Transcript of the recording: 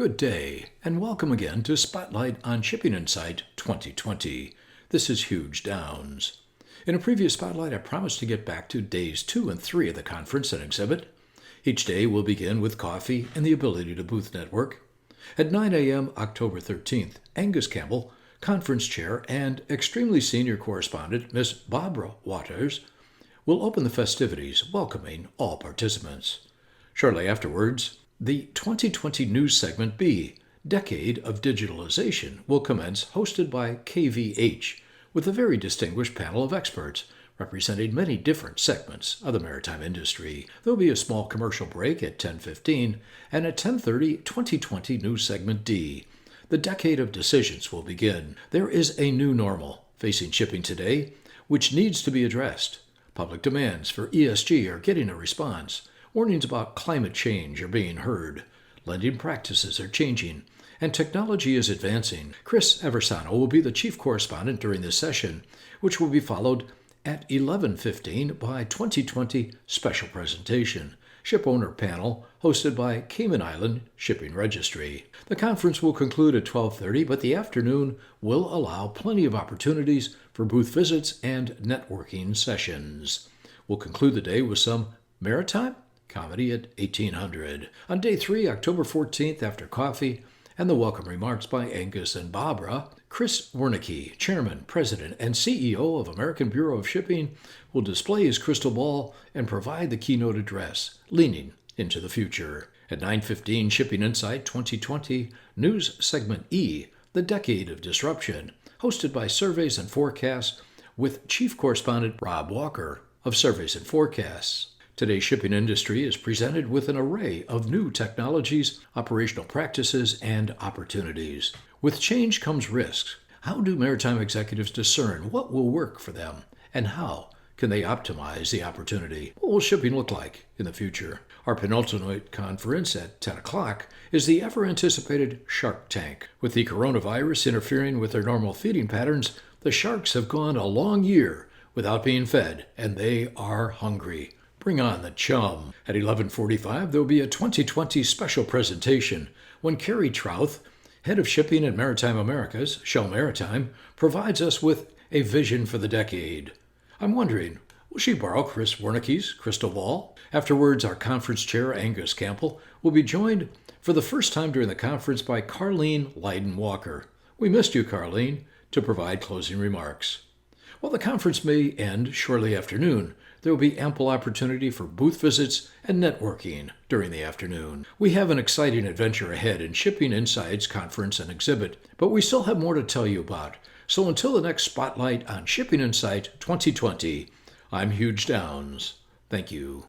Good day, and welcome again to Spotlight on Shipping Insight 2020. This is Hughe Downs. In a previous Spotlight, I promised to get back to days 2 and 3 of the conference and exhibit. Each day will begin with coffee and the ability to booth network. At 9 a.m. October 13th, Angus Campbell, conference chair and extremely senior correspondent Miss Barbara Waters, will open the festivities, welcoming all participants. Shortly afterwards, the 2020 News Segment B, Decade of Digitalization, will commence, hosted by KVH, with a very distinguished panel of experts representing many different segments of the maritime industry. There will be a small commercial break at 10:15, and at 10:30, 2020 News Segment D, The Decade of Decisions, will begin. There is a new normal facing shipping today, which needs to be addressed. Public demands for ESG are getting a response. Warnings about climate change are being heard. Lending practices are changing, and technology is advancing. Chris Eversano will be the chief correspondent during this session, which will be followed at 11:15 by 2020 Special Presentation, Ship Owner Panel, hosted by Cayman Island Shipping Registry. The conference will conclude at 12:30, but the afternoon will allow plenty of opportunities for booth visits and networking sessions. We'll conclude the day with some maritime comedy at 1800. On day 3, October 14th, after coffee and the welcome remarks by Angus and Barbara, Chris Wernicke, Chairman, President, and CEO of American Bureau of Shipping, will display his crystal ball and provide the keynote address, leaning into the future. At 9:15, Shipping Insight 2020, News Segment E, The Decade of Disruption, hosted by Surveys and Forecasts with Chief Correspondent Rob Walker of Surveys and Forecasts. Today's shipping industry is presented with an array of new technologies, operational practices, and opportunities. With change comes risks. How do maritime executives discern what will work for them, and how can they optimize the opportunity? What will shipping look like in the future? Our penultimate conference at 10 o'clock is the ever-anticipated Shark Tank. With the coronavirus interfering with their normal feeding patterns, the sharks have gone a long year without being fed, and they are hungry. Bring on the chum. At 11:45, there will be a 2020 special presentation when Carrie Trouth, head of shipping at Maritime Americas, Shell Maritime, provides us with a vision for the decade. I'm wondering, will she borrow Chris Wernicke's crystal ball? Afterwards, our conference chair, Angus Campbell, will be joined for the first time during the conference by Carleen Leiden-Walker. We missed you, Carleen, to provide closing remarks. While the conference may end shortly after noon, there will be ample opportunity for booth visits and networking during the afternoon. We have an exciting adventure ahead in Shipping Insight's conference and exhibit, but we still have more to tell you about. So until the next Spotlight on Shipping Insight 2020, I'm Hughe Downs. Thank you.